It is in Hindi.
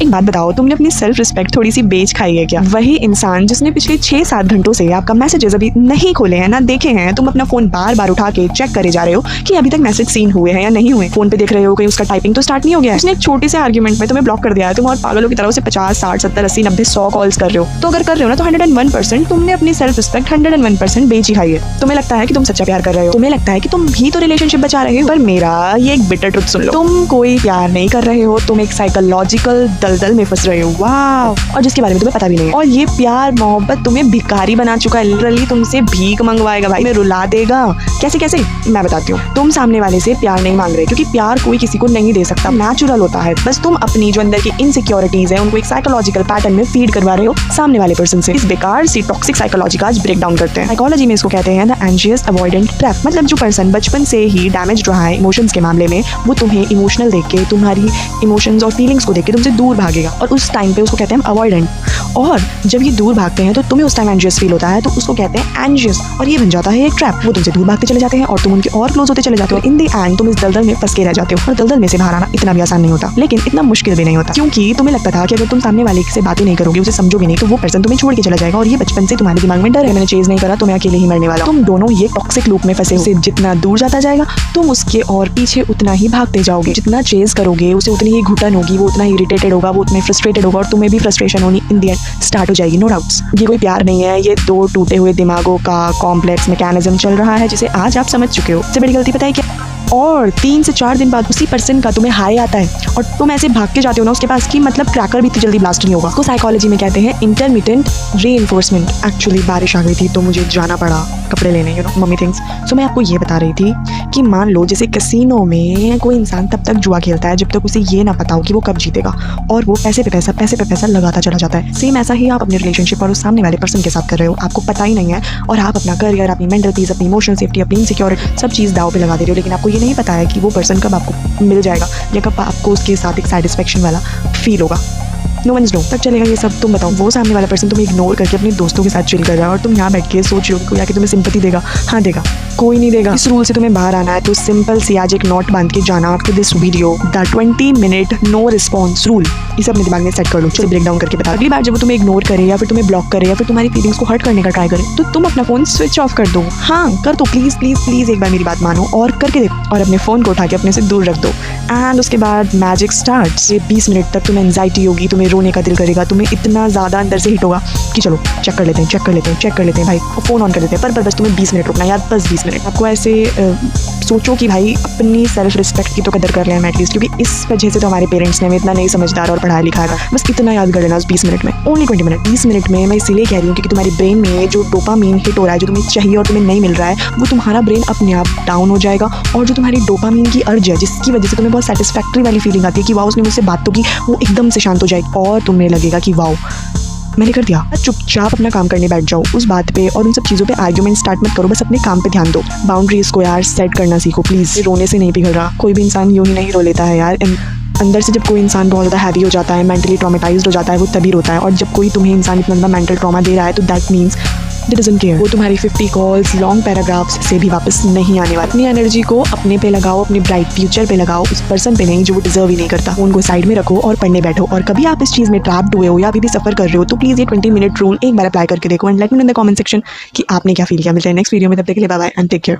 एक बात बताओ, तुमने अपनी सेल्फ रिस्पेक्ट थोड़ी सी बेच खाई है क्या? वही इंसान जिसने पिछले 6-7 घंटों से आपका मैसेजेस अभी नहीं खोले हैं ना देखे हैं, तुम अपना फोन बार बार उठा के चेक करे जा रहे हो कि अभी तक मैसेज सीन हुए हैं या नहीं हुए। फोन पे देख रहे हो कहीं उसका टाइपिंग तो स्टार्ट नहीं हो गया है। उसने एक छोटे से आर्ग्यूमेंट में तुम्हें ब्लॉक कर दिया है, तुम और पागलों की तरह से 50, 60, 70, 80, 90, 100 कॉल्स कर रहे हो। तो अगर कर रहे हो ना तो 101% तुमने अपनी सेल्फ रिस्पेक्ट 101% बेच ही खाई है। तुम्हें लगता है कि तुम सच्चा प्यार कर रहे हो, तुम्हें लगता है कि तुम भी तो रिलेशनशिप बचा रहे हो, पर मेरा ये एक बिटर ट्रुथ सुन लो, तुम कोई प्यार नहीं कर रहे हो, तुम एक साइकोलॉजिकल दलदल में फंस रहे हो। वाह, और जिसके बारे में तुम्हें पता भी नहीं है। और ये प्यार मोहब्बत तुम्हें भिखारी बना चुका है, लिटरली तुमसे भीख मंगवाएगा भाई, तुम्हें रुला देगा। कैसे कैसे मैं बताती हूँ। तुम सामने वाले से प्यार नहीं मांग रहे क्योंकि प्यार कोई किसी को नहीं दे सकता, नेचुरल होता है। बस तुम अपनी जो अंदर की इनसिक्योरिटीज है उनको एक साइकोलॉजिकल पैटर्न में फीड करवा रहे हो सामने वाले पर्सन से। इस बेकार सी टॉक्सिक साइकोलॉजी का आज ब्रेक डाउन करते हैं। साइकोलॉजी में इसको कहते हैं द एंशियस अवॉइडेंट ट्रैप। मतलब जो पर्सन बचपन से ही डैमेज्ड रहा है इमोशंस के मामले में, वो तुम्हें इमोशनल देख के, तुम्हारी इमोशंस और फीलिंग्स को देख के तुमसे दूर भागेगा, और उस टाइम पे उसको कहते हैं अवॉइडेंट। और जब ये दूर भागते हैं तो तुम्हें उस टाइम एंशियस फील होता है, तो उसको कहते हैं एंशियस, और ये बन जाता है एक ट्रैप। वो तुमसे दूर भागते चले जाते हैं और तुम उनके और क्लोज होते चले जाते हो। इन द एंड तुम इस दलदल में फंस के रह जाते हो, और दलदल में से बाहर आना इतना भी आसान नहीं होता, लेकिन इतना मुश्किल भी नहीं होता, क्योंकि तुम्हें लगता था कि अगर तुम सामने वाले से बातें नहीं करोगे, उसे समझोगे नहीं, तो वो पर्सन तुम्हें छोड़ के चला जाएगा। और ये बचपन से तुम्हारे दिमाग में डर है, मैंने चेज नहीं करा तो मैं अकेले ही मरने वाला। तुम दोनों ये टॉक्सिक लूप में फंसे हो। जितना दूर जाता जाएगा तुम उसके और पीछे उतना ही भागते जाओगे। जितना चेज करोगे उसे उतनी ही घुटन होगी, वो उतना ही इरिटेटेड होगा, वो उतना फ्रस्ट्रेटेड होगा, और तुम्हें भी फ्रस्ट्रेशन होनी इन द एंड स्टार्ट हो जाएगी। नो डाउट्स, ये कोई प्यार नहीं है, ये दो टूटे हुए दिमागों का कॉम्प्लेक्स मैकेनिज्म चल रहा है, जिसे आज आप समझ चुके हो। सबसे बड़ी गलती पता है क्या? और 3 से 4 दिन बाद उसी पर्सन का तुम्हें हाई आता है और तुम ऐसे भाग के जाते हो ना उसके पास की मतलब क्रैकर भी इतनी जल्दी ब्लास्ट नहीं होगा। उसको साइकोलॉजी में कहते हैं इंटरमिटेंट रीइंफोर्समेंट। एक्चुअली बारिश आ गई थी तो मुझे जाना पड़ा कपड़े लेने, मम्मी थिंग्स। सो मैं आपको ये बता रही थी कि मान लो जैसे कैसीनो में कोई इंसान तब तक जुआ खेलता है जब तक उसे ये ना पता हो कि वो कब जीतेगा, और वो पैसे पे पैसा लगाता चला जाता है। सेम ऐसा ही आप अपने रिलेशनशिप और उस सामने वाले पर्सन के साथ कर रहे हो, आपको पता ही नहीं है, और आप अपना करियर, अपनी मेंटल पीस, अपनी इमोशनल सेफ्टी, अपनी इनसिक्योरिटी सब चीज़ दाव पे लगा दे रहे हो। लेकिन आपको ये नहीं पता है कि वो पर्सन कब आपको मिल जाएगा या कब आपको उसके साथ एक सेटिस्फेक्शन वाला फील होगा। नो वन नो तब चलेगा ये सब। तुम बताओ, वो सामने वाला पर्सन तुम्हें इग्नोर करके अपने दोस्तों के साथ चिल कर रहा है और तुम यहाँ बैठ के सोच रहे हो कि कोई आके तुम्हें सिंपैथी देगा। हाँ देगा, कोई नहीं देगा। इस रूल से तुम्हें बाहर आना है तो सिंपल सी आज एक नोट बांध के जाना after this video, the 20 minute no response rule. इसे अपने दिमाग में सेट कर लो। चलो ब्रेक डाउन करके बता। अगली बार जब वो तुम्हें इग्नोर करे या फिर तुम्हें ब्लॉक करे या फिर तुम्हारी फीलिंग्स को हर्ट करने का ट्राई करे, तो तुम अपना फोन स्विच ऑफ कर दो। हाँ कर दो, प्लीज प्लीज प्लीज एक बार मेरी बात मानो और करके देखो, और अपने फोन को उठा के अपने से दूर रख दो। एंड उसके बाद मैजिक स्टार्ट्स। 20 मिनट तक तुम्हें एंजाइटी होगी, तुम्हें रोने का दिल करेगा, तुम्हें इतना ज़्यादा अंदर से हिट होगा कि चलो चेक कर लेते हैं भाई, फ़ोन ऑन कर लेते हैं। पर बस तुम्हें 20 मिनट रुकना यार, बस 20 मिनट। आपको ऐसे सोचो कि भाई अपनी सेल्फ रिस्पेक्ट की तो कदर कर लें एटलीस्ट, क्योंकि इस वजह से तो हमारे पेरेंट्स ने हमें इतना नहीं समझदार और पढ़ाया लिखाया था। बस इतना याद कर लेना उस 20 मिनट में, ओनली 20 मिनट। 20 मिनट में मैं इसीलिए कह रही हूँ क्योंकि तुम्हारी ब्रेन में जो डोपामीन हिट हो रहा है, जो तुम्हें चाहिए और तुम्हें नहीं मिल रहा है, वो तुम्हारा ब्रेन अपने आप डाउन हो जाएगा। और जो तुम्हारी डोपामीन की अर्ज है, जिसकी वजह से तुम्हें बहुत सेटिस्फैक्ट्री वाली फीलिंग आती है कि वाओ उसने मुझसे बात तो की, वो एकदम से शांत हो जाएगी और तुम्हें लगेगा कि वाओ मैंने कर दिया। चुपचाप अपना काम करने बैठ जाओ उस बात पे, और उन सब चीज़ों पे आर्ग्यूमेंट स्टार्ट मत करो, बस अपने काम पे ध्यान दो। बाउंड्रीज को यार सेट करना सीखो प्लीज़। रोने से नहीं पिघल रहा, कोई भी इंसान यूँ ही नहीं रो लेता है यार। अंदर से जब कोई इंसान बहुत ज़्यादा हैवी हो जाता है, मेंटली ट्रॉमेटाइज्ड हो जाता है, वो तभी रोता है। और जब कोई तुम्हें इंसान इतना ज़्यादा मेंटल ट्रॉमा दे रहा है तो that means it doesn't care. वो तुम्हारी 50 कॉल्स, लॉन्ग पैराग्राफ्स से भी वापस नहीं आने वाली। अपनी एनर्जी को अपने पे लगाओ, अपने ब्राइट फ्यूचर पे लगाओ, उस पर्सन पे नहीं जो वो डिजर्व ही नहीं करता। उनको साइड में रखो और पढ़ने बैठो। और कभी आप इस चीज़ में ट्रैप्ड हुए हो या अभी भी सफ़र कर रहे हो तो प्लीज़ ये 20 मिनट रूल एक बार अप्लाई करके देखो and let me know in the comment section कि आपने क्या फील किया। मिलते हैं नेक्स्ट वीडियो में, तब तक के लिए bye bye and take care.